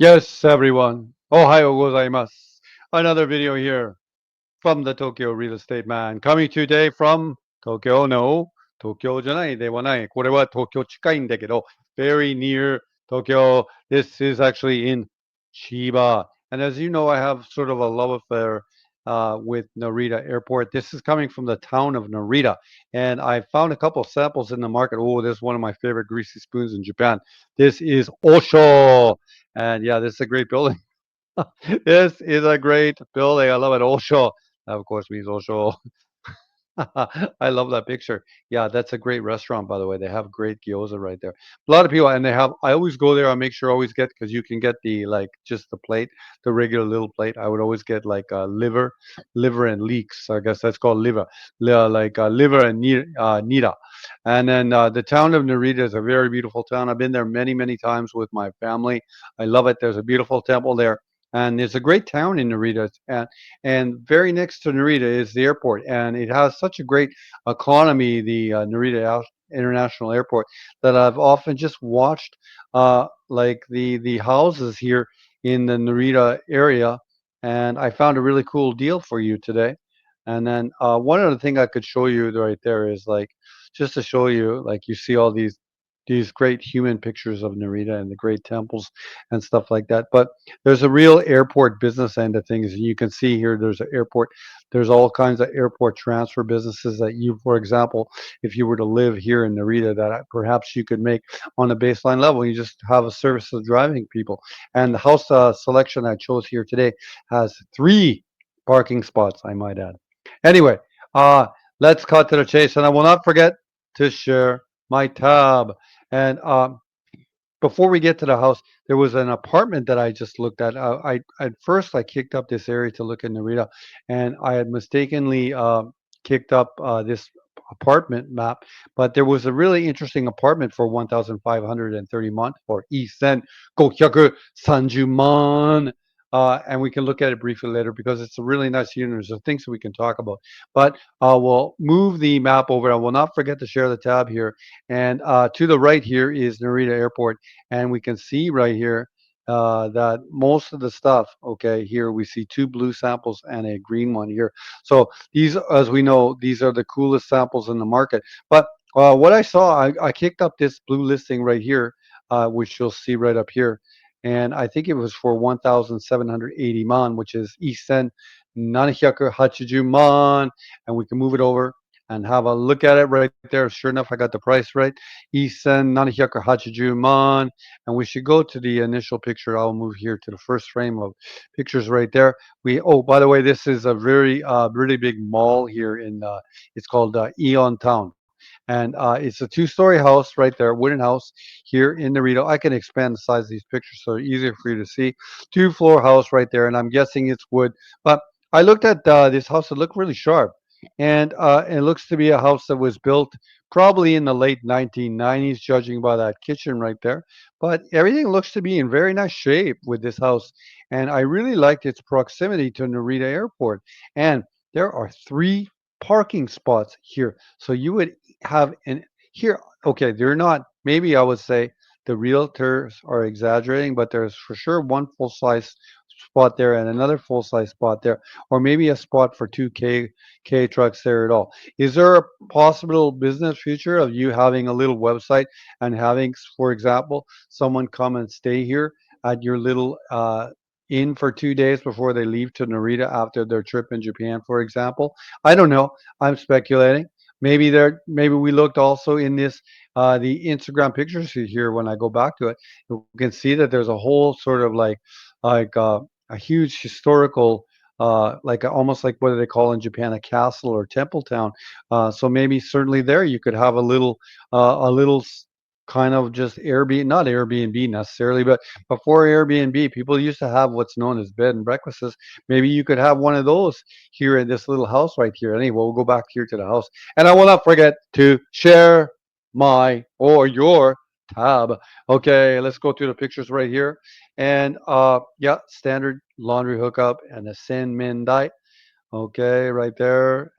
Yes, everyone. Ohayo gozaimasu. Another video here from the Tokyo Real Estate Man. Coming today from Tokyo no, Tokyo じゃないではない. これは東京近いんだけど, very near Tokyo. This is actually in Chiba. And as you know, I have sort of a love affair with Narita Airport. This is coming from the town of Narita. And I found a couple samples in the market. Oh, this is one of my favorite greasy spoons in Japan. This is Osho. And yeah, this is a great building. This is a great building. I love it. Osho. That, of course, means Osho. I love that picture. Yeah, that's a great restaurant, by the way. They have great gyoza right there. A lot of people, and they have. I always go there. I make sure I always get because you can get the like just the plate, the regular little plate. I would always get like liver and leeks. I guess that's called liver, liver and nira. And then the town of Narita is a very beautiful town. I've been there many, many times with my family. I love it. There's a beautiful temple there. And there's a great town in Narita, and very next to Narita is the airport, and it has such a great economy, the Narita International Airport, that I've often just watched, like the houses here in the Narita area, and I found a really cool deal for you today. And then one other thing I could show you right there is like just to show you, like you see all these great human pictures of Narita and the great temples and stuff like that. But there's a real airport business end of things. And you can see here there's an airport. There's all kinds of airport transfer businesses that you, for example, if you were to live here in Narita, that perhaps you could make on a baseline level. You just have a service of driving people. And the house selection I chose here today has 3 parking spots, I might add. Anyway, uh, let's cut to the chase. And I will not forget to share my tab. And before we get to the house, there was an apartment that I just looked at. I at first I kicked up this area to look at Narita, and I had mistakenly kicked up this apartment map. But there was a really interesting apartment for 1,530 month for Isen Gokyaku Sanjuman. And we can look at it briefly later because it's a really nice unit. There's things that we can talk about. But we'll move the map over. I will not forget to share the tab here. And to the right here is Narita Airport, and we can see right here that most of the stuff, okay, here we see 2 blue samples and a green one here. So these, as we know, these are the coolest samples in the market. But what I saw, I kicked up this blue listing right here, which you'll see right up here. And I think it was for 1,780 man, which is Isen 780 man. And we can move it over and have a look at it right there. Sure enough, I got the price right. Isen 780 man. And we should go to the initial picture. I'll move here to the first frame of pictures right there. Oh, by the way, this is a very, really big mall here it's called Eon Town. And it's a 2-story house right there, wooden house here in Narita. I can expand the size of these pictures so they're easier for you to see. 2-floor house right there, and I'm guessing it's wood. But I looked at this house; it looked really sharp, and it looks to be a house that was built probably in the late 1990s, judging by that kitchen right there. But everything looks to be in very nice shape with this house, and I really liked its proximity to Narita Airport. And there are 3 parking spots here, so you would have an here. Okay, they're not. Maybe I would say the realtors are exaggerating, but there's for sure one full size spot there and another full size spot there, or maybe a spot for 2K trucks there at all. Is there a possible business future of you having a little website and having, for example, someone come and stay here at your little inn for 2 days before they leave to Narita after their trip in Japan, for example? I don't know. I'm speculating. Maybe we looked also in this the Instagram pictures here. When I go back to it, you can see that there's a whole sort of like a huge historical almost like what do they call in Japan, a castle or temple town. So maybe certainly there you could have a little kind of just Airbnb, not Airbnb necessarily, but before Airbnb, people used to have what's known as bed and breakfasts. Maybe you could have one of those here in this little house right here. Anyway, we'll go back here to the house. And I will not forget to share my or your tab. Okay, let's go through the pictures right here. And yeah, standard laundry hookup and a Sen Min Dai. Okay, right there.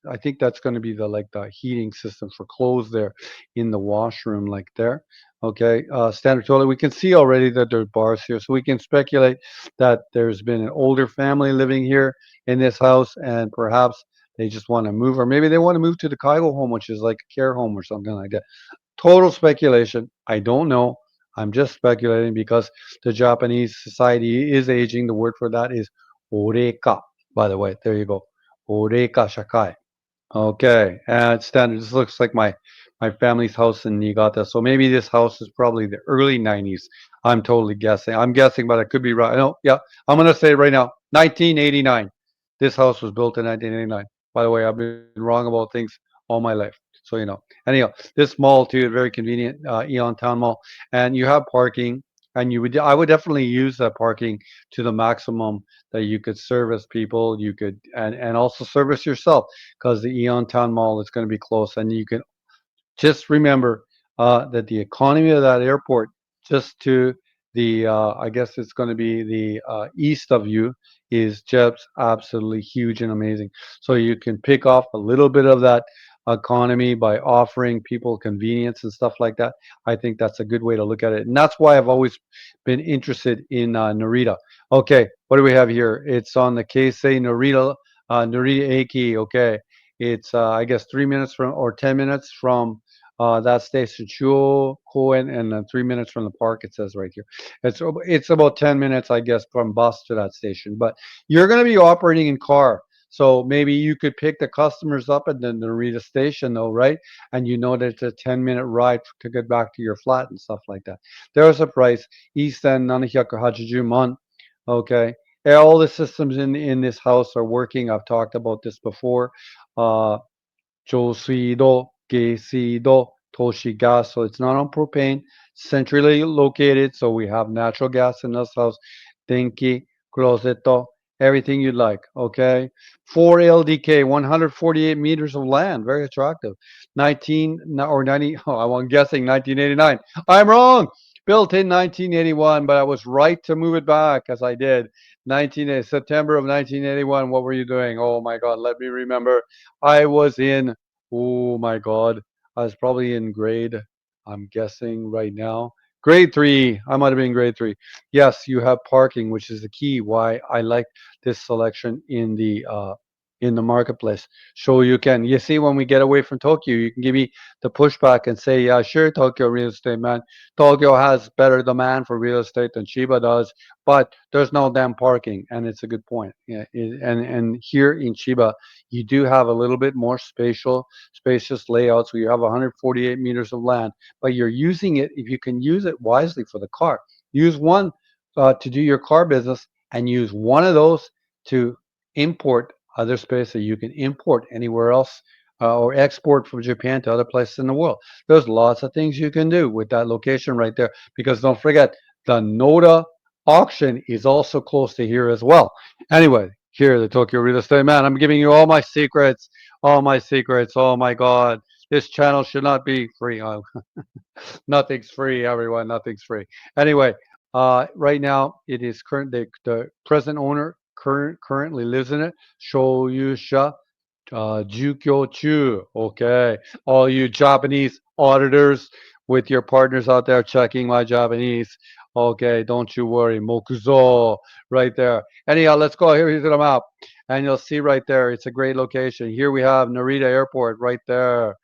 I think that's going to be the like the heating system for clothes there in the washroom, like there. Okay, standard toilet. We can see already that there's bars here, so we can speculate that there's been an older family living here in this house, and perhaps they just want to move, or maybe they want to move to the Kaigo home, which is like a care home or something like that. Total speculation. I don't know. I'm just speculating because the Japanese society is aging. The word for that is oreka. By the way, there you go. Oreka shakai. Okay, and standard. This looks like my family's house in Niigata. So maybe this house is probably the early '90s. I'm totally guessing. I'm guessing, but I could be right. No, yeah, I'm gonna say it right now. 1989. This house was built in 1989. By the way, I've been wrong about things all my life, so you know. Anyhow, this mall too, very convenient, Eon Town Mall, and you have parking. And I would definitely use that parking to the maximum that you could service people. You could, and also service yourself because the Eon Town Mall is going to be close, and you can just remember that the economy of that airport, just to the, I guess it's going to be the east of you, is just absolutely huge and amazing. So you can pick off a little bit of that economy by offering people convenience and stuff like that. I think that's a good way to look at it. And that's why I've always been interested in Narita. Okay, what do we have here? It's on the Keisei Narita, Narita Eki. Okay. It's, I guess, 3 minutes from or 10 minutes from that station, Chuo Koen, and 3 minutes from the park. It says right here. It's about 10 minutes, I guess, from bus to that station. But you're going to be operating in car, so maybe you could pick the customers up at the Narita station, though, right? And you know that it's a 10-minute ride to get back to your flat and stuff like that. There's a price. East End 780 month. Okay. All the systems in this house are working. I've talked about this before. Uh, 浄水道, Geisido, Toshi gas. So it's not on propane, centrally located. So we have natural gas in this house, Denki, Closeto, everything you'd like. Okay. 4 LDK, 148 meters of land. Very attractive. 19 or 90, oh, I'm guessing 1989. I'm wrong. Built in 1981, but I was right to move it back as I did. September of 1981. What were you doing? Oh my God. Let me remember. I was in, oh my God, I was probably in grade, I'm guessing right now, grade three. I might have been grade three. Yes, you have parking, which is the key why I like this selection in the marketplace. So you see, when we get away from Tokyo, you can give me the pushback and say, yeah, sure, Tokyo real estate, man. Tokyo has better demand for real estate than Chiba does, but there's no damn parking, and it's a good point. Yeah, and here in Chiba, you do have a little bit more spacious layouts where you have 148 meters of land, but you're using it, if you can use it wisely, for the car. Use one to do your car business, and use one of those to import other space that you can import anywhere else, or export from Japan to other places in the world. There's lots of things you can do with that location right there, because don't forget, the Noda auction is also close to here as well. Anyway, here, the Tokyo Real Estate Man. I'm giving you all my secrets. All my secrets. Oh my God. This channel should not be free. Oh, nothing's free, everyone. Nothing's free. Anyway, right now it is the present owner currently lives in it. Shoyusha Jukyo Chu. Okay. All you Japanese auditors with your partners out there checking my Japanese. Okay, don't you worry. Mokuzo right there. Anyhow, let's go here. Here's the map. And you'll see right there, it's a great location. Here we have Narita Airport right there.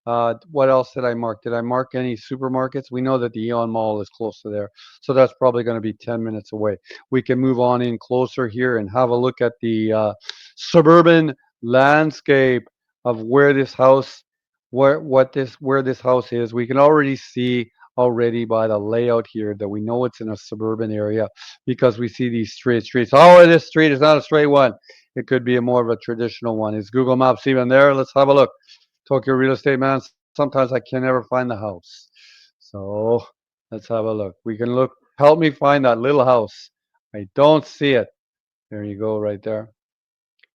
What else did I mark? Did I mark any supermarkets? We know that the Eon Mall is close to there. So that's probably going to be 10 minutes away. We can move on in closer here and have a look at the suburban landscape of where this house where this house is. We can already see already by the layout here that we know it's in a suburban area, because we see these straight streets. Oh, this street is not a straight one. It could be a more of a traditional one. Is Google Maps even there? Let's have a look. Tokyo Real Estate Man. Sometimes I can never find the house. So let's have a look. We can look. Help me find that little house. I don't see it. There you go, right there.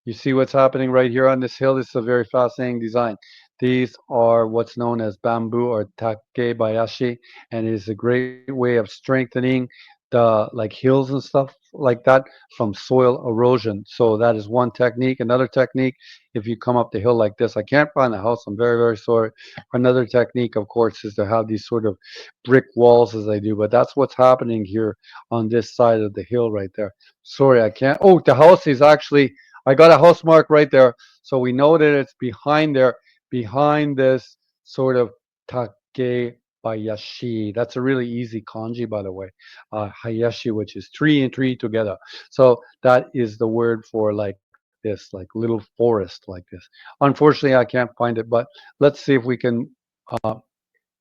You see what's happening right here on this hill? This is a very fascinating design. These are what's known as bamboo or takebayashi, and it is a great way of strengthening the like hills and stuff like that from soil erosion. So that is one technique. Another technique, if you come up the hill like this, I can't find the house. I'm very, very sorry. Another technique, of course, is to have these sort of brick walls as I do, but that's what's happening here on this side of the hill right there. Sorry, I can't. Oh, the house is actually, I got a house mark right there. So we know that it's behind there, behind this sort of Takebayashi. That's a really easy kanji, by the way. Hayashi, which is tree and tree together. So that is the word for like this, like little forest like this. Unfortunately, I can't find it, but let's see if we can uh,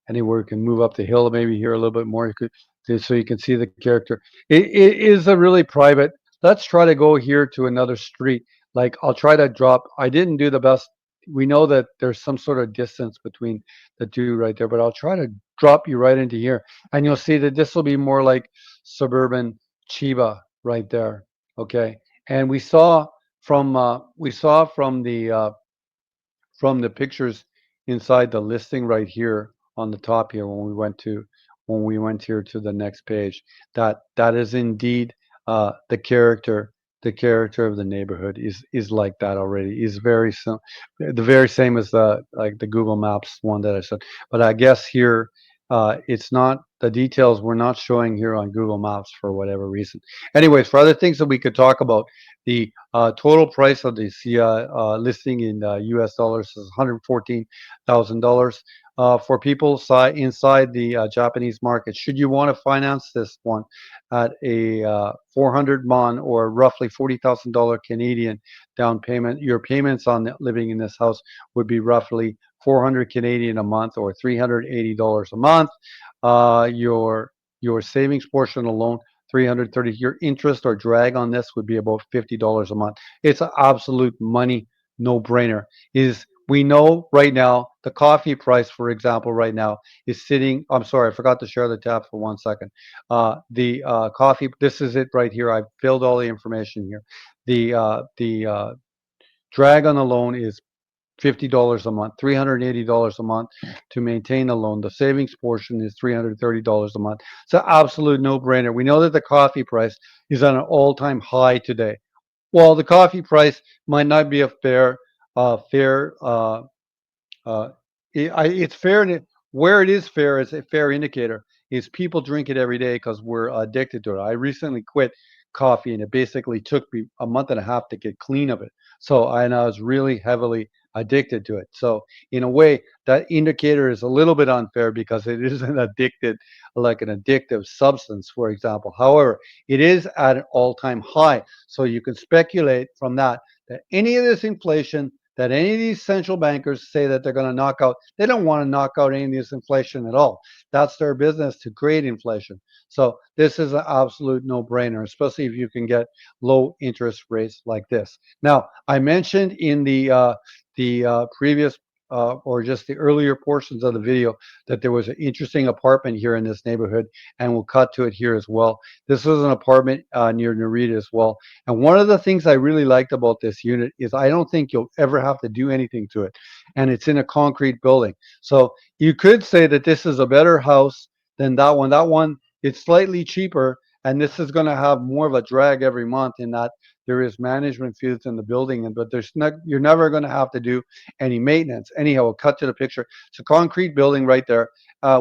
anywhere we can move up the hill, maybe here a little bit more, you could, so you can see the character. It is a really private. Let's try to go here to another street. Like I'll try to drop. I didn't do the best. We know that there's some sort of distance between the two right there, but I'll try to drop you right into here, and you'll see that this will be more like suburban Chiba right there. Okay, and we saw from the pictures inside the listing right here on the top here when we went here to the next page, that is indeed the character of the neighborhood is like that already, is very the very same as the like the Google Maps one that I said. But I guess here it's not, the details we're not showing here on Google Maps for whatever reason. Anyways, for other things that we could talk about, the total price of this listing in U.S. dollars is $114,000 for people inside the Japanese market. Should you want to finance this one at a 400 mon or roughly $40,000 Canadian down payment, your payments on living in this house would be roughly 400 Canadian a month or $380 a month. Your savings portion alone 330. Your interest or drag on this would be about $50 a month. It's an absolute money no brainer. Is we know right now the coffee price, for example, right now is sitting. I'm sorry, I forgot to share the tab for 1 second. The coffee. This is it right here. I've filled all the information here. The drag on the loan is $50 a month, $380 a month to maintain a loan. The savings portion is $330 a month. It's an absolute no-brainer. We know that the coffee price is at an all-time high today. While the coffee price might not be a fair uh, it's fair, and where it is fair is a fair indicator. Is people drink it every day because we're addicted to it. I recently quit coffee, and it basically took me a month and a half to get clean of it. So and I was really heavily addicted to it. So in a way, that indicator is a little bit unfair because it isn't addicted like an addictive substance, for example. However, it is at an all-time high. So you can speculate from that any of this inflation that any of these central bankers say that they're going to knock out. They don't want to knock out any of this inflation at all. That's their business, to create inflation. So this is an absolute no-brainer, especially if you can get low interest rates like this. Now, I mentioned in the previous or just the earlier portions of the video that there was an interesting apartment here in this neighborhood, and we'll cut to it here as well. This was an apartment near Narita as well. And one of the things I really liked about this unit is I don't think you'll ever have to do anything to it. And it's in a concrete building. So you could say that this is a better house than that one. That one, it's slightly cheaper, and this is going to have more of a drag every month in that there is management fees in the building, but there's not, you're never going to have to do any maintenance. Anyhow, we'll cut to the picture. It's a concrete building right there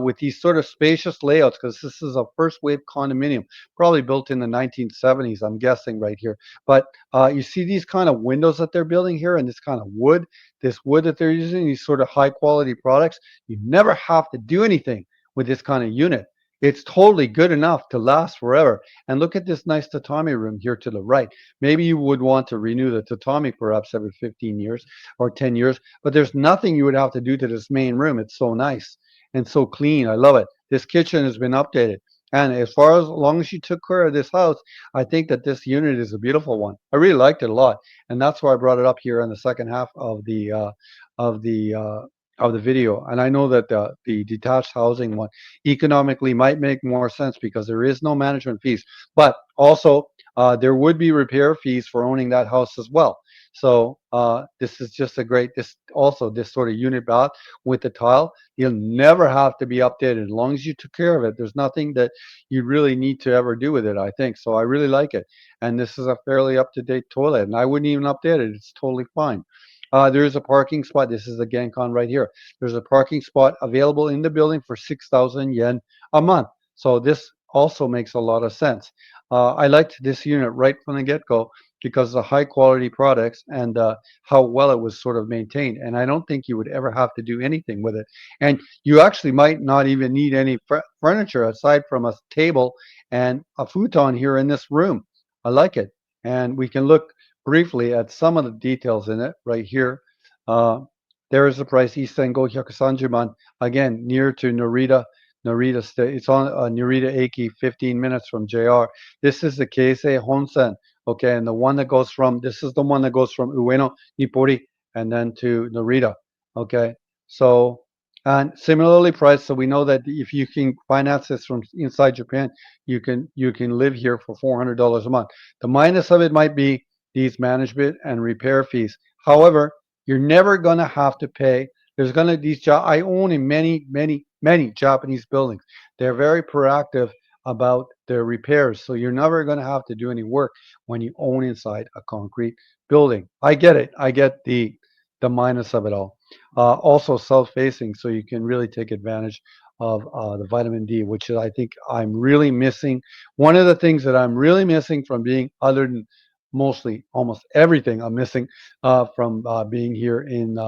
with these sort of spacious layouts because this is a first wave condominium, probably built in the 1970s, I'm guessing right here. But you see these kind of windows that they're building here and this kind of wood, this wood that they're using, these sort of high quality products. You never have to do anything with this kind of unit. It's totally good enough to last forever. And look at this nice tatami room here to the right. Maybe you would want to renew the tatami perhaps every 15 years or 10 years, but there's nothing you would have to do to this main room. It's so nice and so clean. I love it. This kitchen has been updated. And as far as long as you took care of this house, I think that this unit is a beautiful one. I really liked it a lot, and that's why I brought it up here in the second half of the uh, of the video. And I know that the detached housing one economically might make more sense because there is no management fees, but also there would be repair fees for owning that house as well. So this is just a great, this also this sort of unit bath with the tile. You'll never have to be updated as long as you took care of it. There's nothing that you really need to ever do with it, I think. So I really like it. And this is a fairly up-to-date toilet, and I wouldn't even update it. It's totally fine. There is a parking spot. This is the Gencon right here. There's a parking spot available in the building for 6,000 yen a month. So this also makes a lot of sense. I liked this unit right from the get-go because of the high quality products and how well it was sort of maintained. And I don't think you would ever have to do anything with it. And you actually might not even need any furniture aside from a table and a futon here in this room. I like it. And we can look briefly at some of the details in it right here. Uh, there is the price, Isengo Hyakusanjuman, again, near to Narita State. It's on Narita Eki, 15 minutes from JR. This is the Keisei Honsen. Okay, and the one that goes from, this is the one that goes from Ueno, Nippori, and then to Narita. Okay, so, and similarly priced, so we know that if you can finance this from inside Japan, you can live here for $400 a month. The minus of it might be these management and repair fees. However, you're never going to have to pay. There's going to these job. I own in many Japanese buildings. They're very proactive about their repairs, so you're never going to have to do any work when you own inside a concrete building. I get it. I get the minus of it all. Also self-facing, so you can really take advantage of the vitamin D, which is, I think I'm really missing. One of the things that I'm really missing from being, other than mostly almost everything I'm missing from being here in,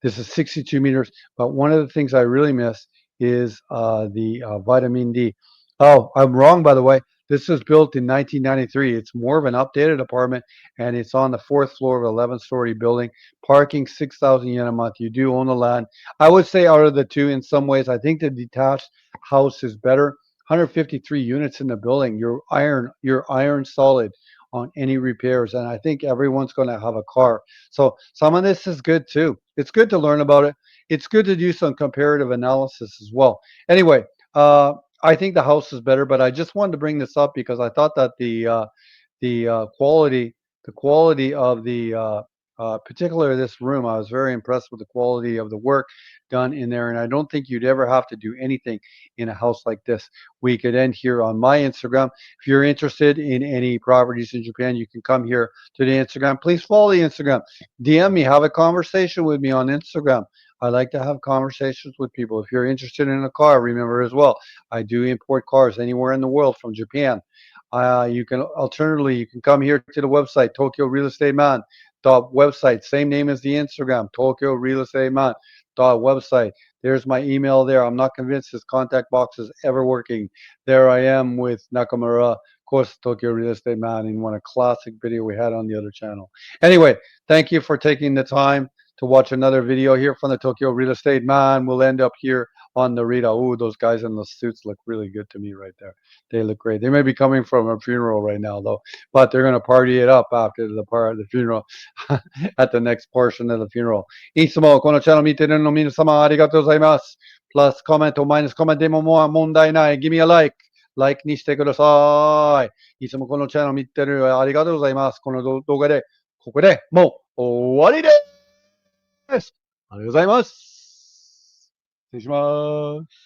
this is 62 meters, but one of the things I really miss is the vitamin D. Oh, I'm wrong, by the way. This was built in 1993. It's more of an updated apartment, and it's on the fourth floor of an 11-story building. Parking 6,000 yen a month. You do own the land. I would say out of the two, in some ways, I think the detached house is better. 153 units in the building. You're iron solid on any repairs, and I think everyone's going to have a car. So some of this is good too. It's good to learn about it. It's good to do some comparative analysis as well. Anyway, I think the house is better, but I just wanted to bring this up because I thought that the quality of the particular this room, I was very impressed with the quality of the work done in there, and I don't think you'd ever have to do anything in a house like this. We could end here on my Instagram. If you're interested in any properties in Japan, you can come here to the Instagram. Please follow the Instagram. DM me, have a conversation with me on Instagram. I like to have conversations with people. If you're interested in a car, remember as well, I do import cars anywhere in the world from Japan. You can come here to the website, Tokyo Real Estate Man dot website, same name as the Instagram, Tokyo Real Estate Man dot website. There's my email there. I'm not convinced this contact box is ever working. There I am with Nakamura, of course, Tokyo Real Estate Man, in one a classic video we had on the other channel. Anyway, thank you for taking the time to watch another video here from the Tokyo Real Estate Man. We'll end up here on Narita. Ooh, those guys in the suits look really good to me right there. They look great. They may be coming from a funeral right now, though, but they're going to party it up after the part of the funeral at the next portion of the funeral. いつもこのチャンネル見てるの皆様ありがとうございます。プラスコメント、マイナスコメントでももう問題ない。Give me a like. like にしてください。いつもこのチャンネル見てるありがとうございます。この動画で、ここでもう終わりです。ありがとうございます。失礼します。